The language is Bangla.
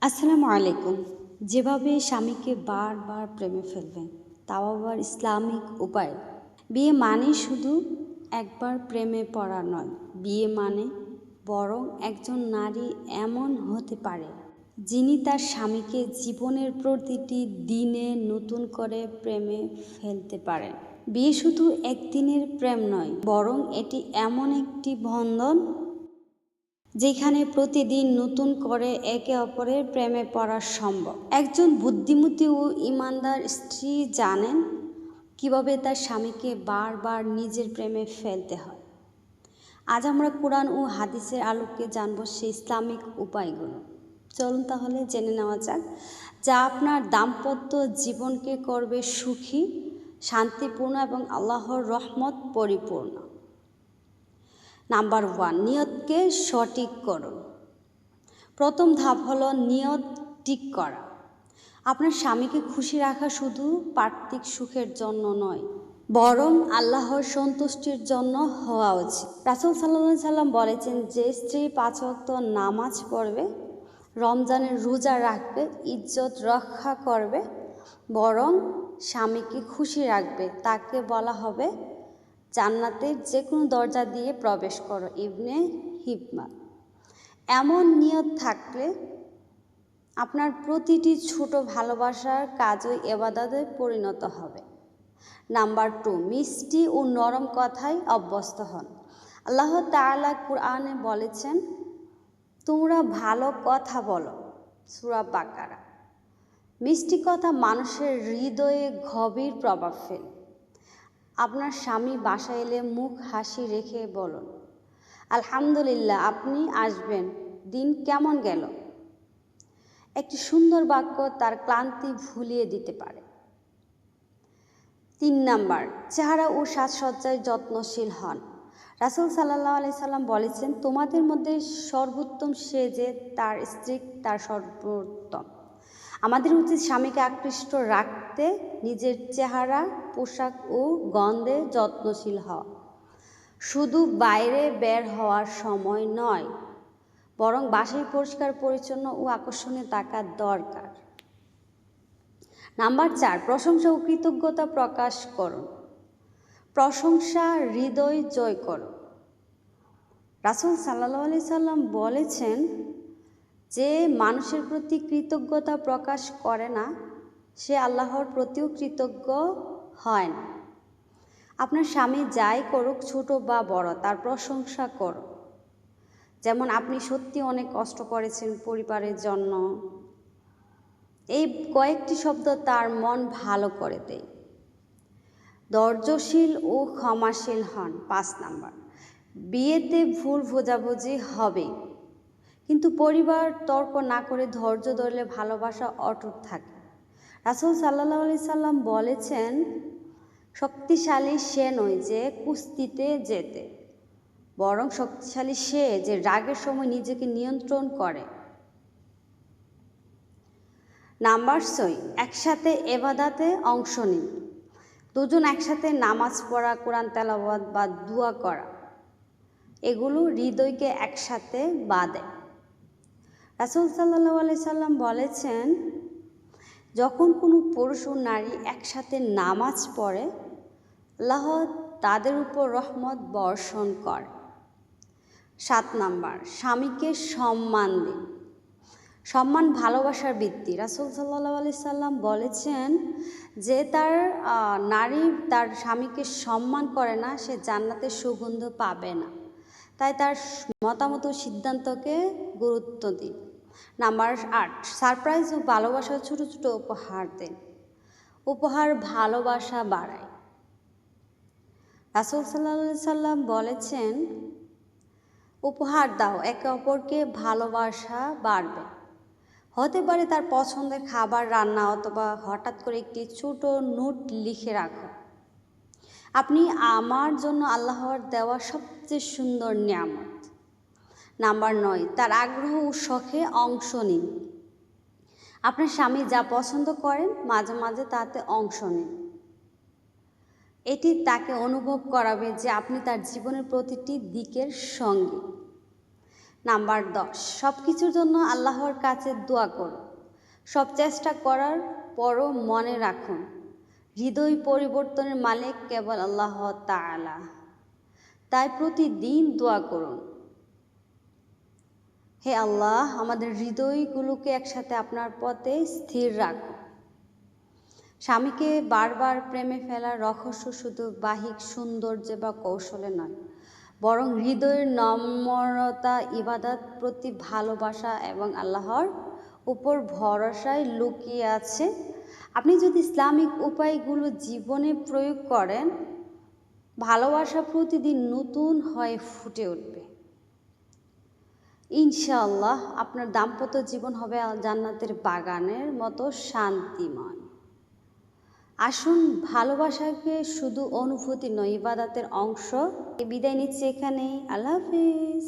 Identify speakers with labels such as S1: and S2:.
S1: আসসালামু আলাইকুম। যেভাবে স্বামীকে বারবার প্রেমে ফেলবেন, তাও আবার ইসলামিক উপায়ে। বিয়ে মানে শুধু একবার প্রেমে পড়া নয়, বিয়ে মানে বরং একজন নারী এমন হতে পারে যিনি তার স্বামীকে জীবনের প্রতিটি দিনে নতুন করে প্রেমে ফেলতে পারেন। বিয়ে শুধু একদিনের প্রেম নয়, বরং এটি এমন একটি বন্ধন যেখানে প্রতিদিন নতুন করে একে অপরের প্রেমে পড়া সম্ভব। একজন বুদ্ধিমতী ও ইমানদার স্ত্রী জানেন কিভাবে তার স্বামীকে বারবার নিজের প্রেমে ফেলতে হয়। আজ আমরা কোরআন ও হাদিসের আলোকে জানব সেই ইসলামিক উপায়গুলো। চলুন তাহলে জেনে নেওয়া যাক, যা আপনার দাম্পত্য জীবনকে করবে সুখী, শান্তিপূর্ণ এবং আল্লাহর রহমত পরিপূর্ণ। নাম্বার 1, নিয়তকে সঠিক করুন। প্রথম ধাপ হলো নিয়ত ঠিক করা। আপনার স্বামীকে খুশি রাখা শুধু পার্থিব সুখের জন্য নয়, বরং আল্লাহর সন্তুষ্টির জন্য হওয়া উচিত। রাসূল সাল্লাল্লাহু আলাইহি সাল্লাম বলেছেন, যে স্ত্রী 5 ওয়াক্ত নামাজ পড়বে, রমজানের রোজা রাখবে, ইজ্জত রক্ষা করবে, বরং স্বামীকে খুশি রাখবে, তাকে বলা হবে জান্নাতের যে কোনো দরজা দিয়ে প্রবেশ করো। ইবনে হিব্বান। এমন নিয়ত থাকলে আপনার প্রতিটি ছোট ভালোবাসার কাজই ইবাদতে পরিণত হবে। নাম্বার 2, মিষ্টি ও নরম কথায় অভ্যস্ত হন। আল্লাহ তাআলা কুরআনে বলেছেন, তোমরা ভালো কথা বলো। সূরা বাকারা। মিষ্টি কথা মানুষের হৃদয়ে গভীর প্রভাব ফেলে। আপনার স্বামী বাসায় এলে মুখ হাসি রেখে বলুন, আলহামদুলিল্লাহ, আপনি আসবেন, দিন কেমন গেল। একটি সুন্দর বাক্য তার ক্লান্তি ভুলিয়ে দিতে পারে। 3 নাম্বার, চেহারা ও সাজসজ্জায় যত্নশীল হন। রাসূল সাল্লাল্লাহু আলাইহি সাল্লাম বলেছেন, তোমাদের মধ্যে সর্বোত্তম সে যে তার স্ত্রী তার সর্বোত্তম। আমাদের উচিত স্বামীকে আকৃষ্ট রাখতে নিজের চেহারা, পোশাক ও গন্ধে যত্নশীল হওয়া। শুধু বাইরে বের হওয়ার সময় নয়, বরং বাসায় পরিষ্কার পরিচ্ছন্ন ও আকর্ষণীয় থাকা দরকার। নাম্বার 4, প্রশংসা ও কৃতজ্ঞতা প্রকাশ করুন। প্রশংসা হৃদয় জয় করো। রাসূল সাল্লাল্লাহু আলাইহি সাল্লাম বলেছেন, যে মানুষের প্রতি কৃতজ্ঞতা প্রকাশ করে না, সে আল্লাহর প্রতিও কৃতজ্ঞ হয় না। আপনার স্বামী যাই করুক, ছোট বা বড়, তার প্রশংসা করো। যেমন, আপনি সত্যি অনেক কষ্ট করেছেন পরিবারের জন্য। এই কয়েকটি শব্দ তার মন ভালো করে দেয়। ধৈর্যশীল ও ক্ষমাশীল হন। 5 নাম্বার, বিয়েতে ভুল বোঝাবুঝি হবে, কিন্তু পরিবার তর্ক না করে ধৈর্য ধরলে ভালোবাসা অটুট থাকে। রাসূল সাল্লাল্লাহু আলাইহি সাল্লাম বলেছেন, শক্তিশালী সে নয় যে কুস্তিতে জেতে, বরং শক্তিশালী সে যে রাগের সময় নিজেকে নিয়ন্ত্রণ করে। নাম্বার 6, একসাথে ইবাদতে অংশ নিন। দুজন একসাথে নামাজ পড়া, কোরআন তেলাওয়াত বা দোয়া করা, এগুলো হৃদয়কে একসাথে বাঁধে। রাসূল সাল্লাল্লাহু আলাইহি সাল্লাম বলেছেন, যখন কোনো পুরুষ ও নারী একসাথে নামাজ পড়ে, আল্লাহ তাদের উপর রহমত বর্ষণ করে। 7 নাম্বার, স্বামীকে সম্মান দিন। সম্মান ভালোবাসার ভিত্তি। রাসূল সাল্লাল্লাহু আলাইহি সাল্লাম বলেছেন, যে তার নারী তার স্বামীকে সম্মান করে না, সে জান্নাতের সুগন্ধ পাবে না। তাই তার মতামত ও সিদ্ধান্তকে গুরুত্ব দিন। নাম্বার 8, সারপ্রাইজ ও ভালোবাসার ছোট ছোট উপহার দিন। উপহার ভালোবাসা বাড়ায়। রাসূল সাল্লাল্লাহু আলাইহি সাল্লাম বলেছেন, উপহার দাও, একে অপরকে ভালোবাসা বাড়বে। হতে পারে তার পছন্দের খাবার রান্না, অথবা হঠাৎ করে একটি ছোট নোট লিখে রাখো, আপনি আমার জন্য আল্লাহর দেওয়া সবচেয়ে সুন্দর নিয়ামত। নাম্বার 9, তার আগ্রহ ও শখে অংশ নিন। আপনার স্বামী যা পছন্দ করেন, মাঝে মাঝে তাতে অংশ নিন। এটি তাকে অনুভব করাবে যে আপনি তার জীবনের প্রতিটি দিকের সঙ্গী। নাম্বার 10, সব কিছুর জন্য আল্লাহর কাছে দোয়া করুন। সব চেষ্টা করার পরও মনে রাখুন, হৃদয় পরিবর্তনের মালিক কেবল আল্লাহ তাআলা। তাই প্রতিদিন দোয়া করুন, হে আল্লাহ, আমাদের হৃদয়গুলোকে একসাথে আপনার পথে স্থির রাখুন। স্বামীকে বারবার প্রেমে ফেলার রহস্য শুধু বাহ্যিক সৌন্দর্য বা কৌশলে নয়, বরং হৃদয়ের নম্রতা, ইবাদত, প্রতি ভালোবাসা এবং আল্লাহর উপর ভরসায় লুকিয়ে আছে। আপনি যদি ইসলামিক উপায়গুলো জীবনে প্রয়োগ করেন, ভালোবাসা প্রতিদিন নতুন হয়ে ফুটে উঠবে। ইনশাআল্লাহ আপনার দাম্পত্য জীবন হবে জান্নাতের বাগানের মতো শান্তিময়। আসুন, ভালোবাসাকে শুধু অনুভূতি নয়, ইবাদতের অংশ। বিদায় নিচ্ছি এখানেই। আল্লাহ হাফিজ।